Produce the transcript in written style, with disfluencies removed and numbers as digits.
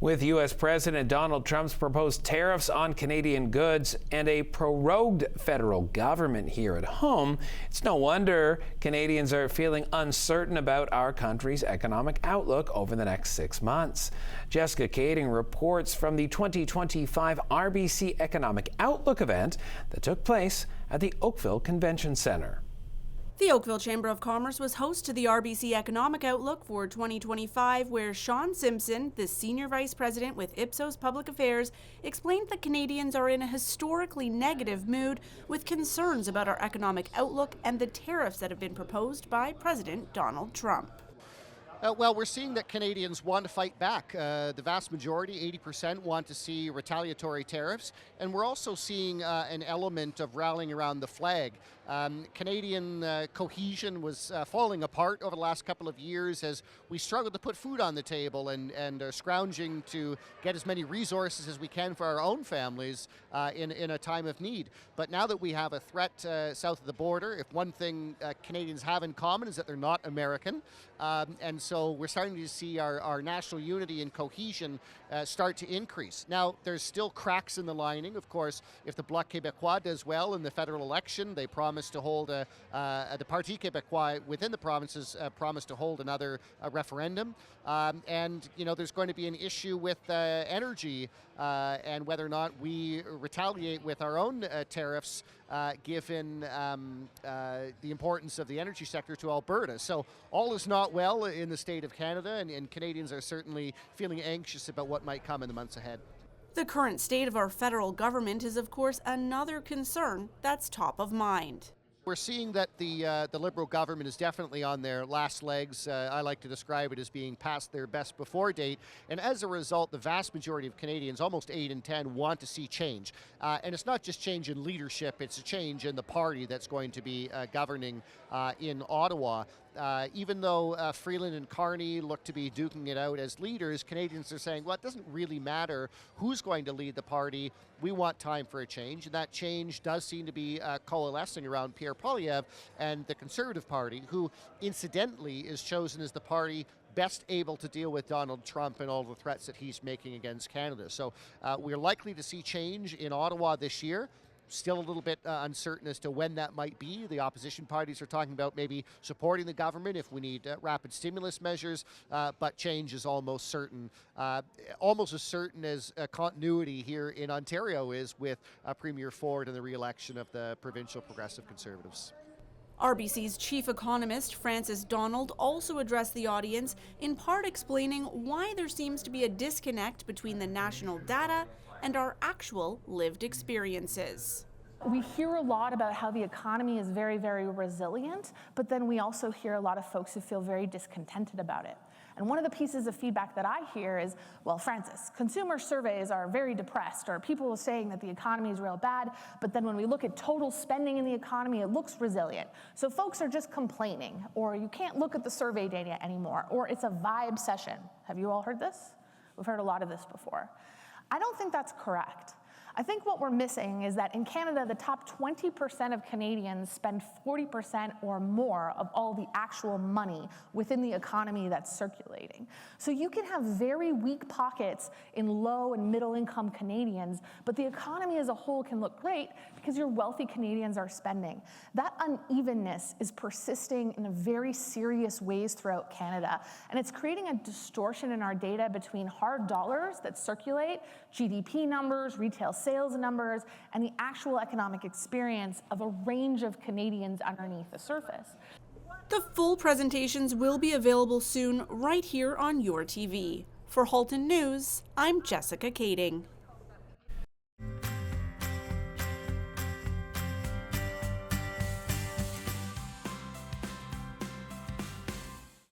With U.S. President Donald Trump's proposed tariffs on Canadian goods and a prorogued federal government here at home, it's no wonder Canadians are feeling uncertain about our country's economic outlook over the next 6 months. Jessica Kaitting reports from the 2025 RBC Economic Outlook event that took place at the Oakville Convention Center. The Oakville Chamber of Commerce was host to the RBC Economic Outlook for 2025, where Sean Simpson, the Senior Vice President with Ipsos Public Affairs, explained that Canadians are in a historically negative mood with concerns about our economic outlook and the tariffs that have been proposed by President Donald Trump. Well, we're seeing that Canadians want to fight back. The vast majority, 80%, want to see retaliatory tariffs. And we're also seeing an element of rallying around the flag. Canadian cohesion was falling apart over the last couple of years as we struggled to put food on the table and are scrounging to get as many resources as we can for our own families in a time of need. But now that we have a threat south of the border, if one thing Canadians have in common is that they're not American. And so we're starting to see our national unity and cohesion start to increase. Now, there's still cracks in the lining. Of course, if the Bloc Québécois does well in the federal election, they promise to hold the Parti Québécois within the provinces promise to hold another referendum. And, you know, there's going to be an issue with energy and whether or not we retaliate with our own tariffs given the importance of the energy sector to Alberta. So all is not well in the state of Canada, and Canadians are certainly feeling anxious about what might come in the months ahead. The current state of our federal government is, of course, another concern that's top of mind. We're seeing that the Liberal government is definitely on their last legs. I like to describe it as being past their best before date. And as a result, the vast majority of Canadians, almost 8 in 10, want to see change. And it's not just change in leadership, it's a change in the party that's going to be governing in Ottawa. Even though Freeland and Carney look to be duking it out as leaders, Canadians are saying, well, it doesn't really matter who's going to lead the party. We want time for a change. And that change does seem to be coalescing around Pierre Poilievre and the Conservative Party, who incidentally is chosen as the party best able to deal with Donald Trump and all the threats that he's making against Canada. So we're likely to see change in Ottawa this year. Still a little bit uncertain as to when that might be. The opposition parties are talking about maybe supporting the government if we need rapid stimulus measures, but change is almost certain. Almost as certain as continuity here in Ontario is with Premier Ford and the re-election of the provincial Progressive Conservatives. RBC's chief economist, Francis Donald, also addressed the audience, in part explaining why there seems to be a disconnect between the national data and our actual lived experiences. We hear a lot about how the economy is very, very resilient, but then we also hear a lot of folks who feel very discontented about it. And one of the pieces of feedback that I hear is, well, Francis, consumer surveys are very depressed, or people are saying that the economy is real bad, but then when we look at total spending in the economy, it looks resilient. So folks are just complaining, or you can't look at the survey data anymore, or it's a vibe session. Have you all heard this? We've heard a lot of this before. I don't think that's correct. I think what we're missing is that in Canada, the top 20% of Canadians spend 40% or more of all the actual money within the economy that's circulating. So you can have very weak pockets in low and middle income Canadians, but the economy as a whole can look great because your wealthy Canadians are spending. That unevenness is persisting in very serious ways throughout Canada, and it's creating a distortion in our data between hard dollars that circulate, GDP numbers, retail sales numbers, and the actual economic experience of a range of Canadians underneath the surface. The full presentations will be available soon right here on your TV. For Halton News, I'm Jessica Kaitting.